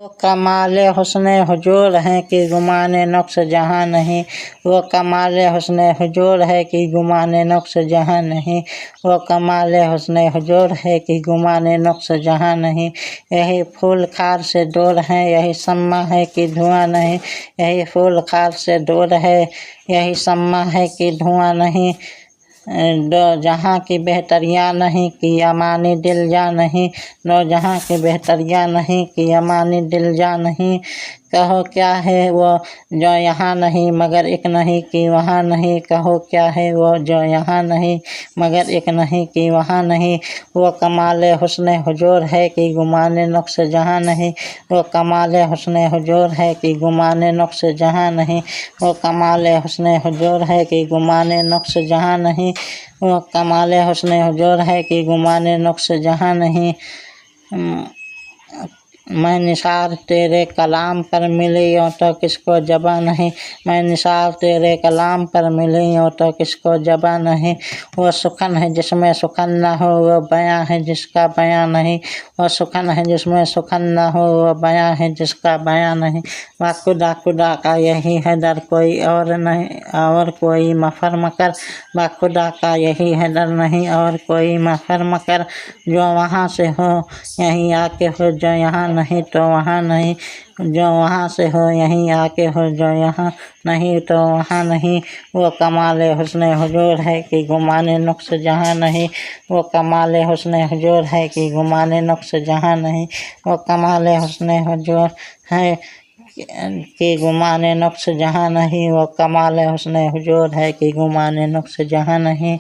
وہ کمال حسن حضور ہے کہ گمان نقص جہاں نہیں، وہ کمال حسن حضور ہے کہ گمان نقص جہاں نہیں، وہ کمال حسن حضور ہے کہ گمان نقص جہاں نہیں۔ یہی پھول خار سے دور ہے، یہی سما ہے کہ دھواں نہیں، یہی پھول خار سے دور ہے، یہی سما ہے کہ دھواں نہیں۔ دو جہاں کی بہتریاں نہیں کہ امانی دل جا نہیں، دو جہاں کی بہتریاں نہیں کہ امانی دل جا نہیں۔ کہو کیا ہے وہ جو یہاں نہیں مگر ایک نہیں کہ وہاں نہیں، کہو کیا ہے وہ جو یہاں نہیں مگر ایک نہیں کہ وہاں نہیں۔ وہ کمال حسن حضور ہے کہ گمان نقص جہاں نہیں، وہ کمال حسن حضور ہے کہ گمان نقص جہاں نہیں، وہ کمال حسن حضور ہے کہ گمان نقص جہاں نہیں، وہ کمال حسن حضور ہے کہ گمان نقص جہاں نہیں۔ میں نثار تیرے کلام پر ملی یوں تو کس کو زباں نہیں، میں نثار تیرے کلام پر ملی یوں تو کس کو زباں نہیں۔ وہ سخن ہے جس میں سخن نہ ہو، وہ بیاں ہے جس کا بیاں نہیں، وہ سخن ہے جس میں سخن نہ ہو، وہ بیاں ہے جس کا بیاں نہیں۔ خدا خدا کا یہی ہے در کوئی اور نہیں، اور کوئی مفر مکر، خدا کا یہی ہے در نہیں اور کوئی مفر مکر۔ جو وہاں سے ہو یہیں آ کے ہو، جو یہاں نہیں تو وہاں نہیں، جو وہاں سے ہو یہیں آ کے ہو، جو یہاں نہیں تو وہاں نہیں۔ وہ کمال حسن حضور ہے کہ گمان نقص جہاں نہیں، وہ کمال حسن حضور ہے کہ گمان نقص جہاں نہیں، وہ کمال حسن حضور ہے کہ گمان نقص جہاں نہیں، وہ کمال حسن حضور ہے کہ گمان نقص جہاں نہیں۔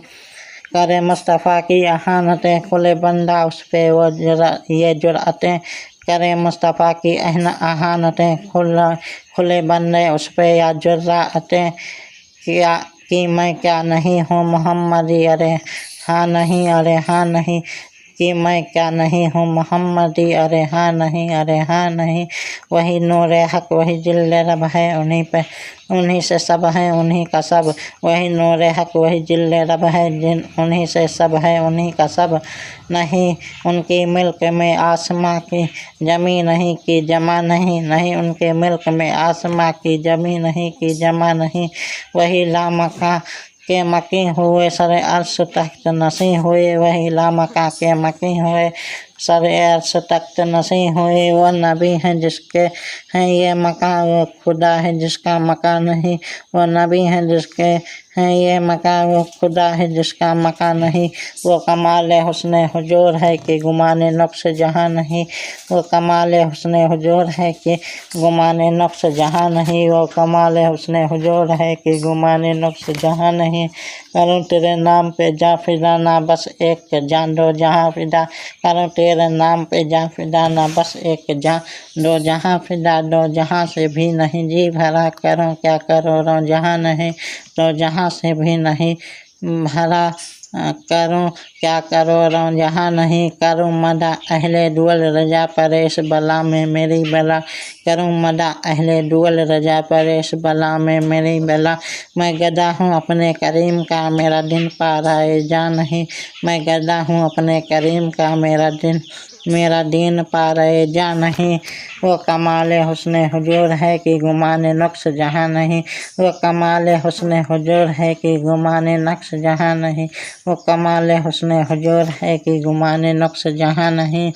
کرے مصطفیٰ کی اہانتیں کھلے بندہ اس پہ وہ یہ جرأتیں، کرے مصطفیٰ کی اہانتیں کھلے بندے اس پہ یا جرأتیں، کہ میں کیا نہیں ہوں محمدی، ارے ہاں نہیں ارے ہاں نہیں، کہ میں کیا نہیں ہوں محمدی، ارے ہاں نہیں ارے ہاں نہیں۔ وہی نور حق وہی جل رب ہے، انہی سے سب ہے انہی کا سب، وہی نور حق وہی جل رب ہے، انہی سے سب ہے انہی کا سب۔ نہیں ان کی ملک میں آسماں کی زمین نہیں کہ جمع نہیں، نہیں ان کے ملک میں آسماں کی زمین نہیں کہ جمع نہیں۔ وہی لامکاں کے مکیں ہوئے سر عرش تخت نشیں ہوئے، وہی لامکاں کے مکیں ہوئے سر عرش تخت نشیں ہوئے۔ وہ نبی ہیں جس کے ہیں یہ مکان، وہ خدا ہے جس کا مکان نہیں، وہ نبی ہیں جس کے ہیں یہ مکان، وہ خدا ہے جس کا مکان نہیں۔ وہ کمال حسن حضور ہے کہ گمان نقص جہاں نہیں، وہ کمال حسن حضور ہے کہ گمان نقص جہاں نہیں، وہ کمال حسن حضور ہے کہ گمان نقص جہاں نہیں۔ کروں تیرے نام پہ جاں فدا نہ بس ایک جاں دو جہاں فدا، کروں تیرے نام پہ جاں فدا نہ بس ایک جاں دو جہاں فدا، دو جہاں سے بھی نہیں جی بھرا، کروں کیا کروڑوں جہاں نہیں، دو جہاں سے بھی نہیں بھرا، کروں کیا کروڑوں جہاں نہیں۔ کروں مدح اہل دول رجا پر اس بلا میں میری بلا، کروں مدح اہل دول رجا پر اس بلا میں میری بلا۔ میں گدا ہوں اپنے کریم کا میرا دن پارائے جا نہیں، میں گدا ہوں اپنے کریم کا میرا دین پارائے جا نہیں۔ وہ کمال حسن حضور ہے کہ گمان نقص جہاں نہیں، وہ کمال حسن حضور ہے کہ گمان نقص جہاں نہیں، وہ کمال حسن حضور ہے کہ گمان نقص جہاں نہیں۔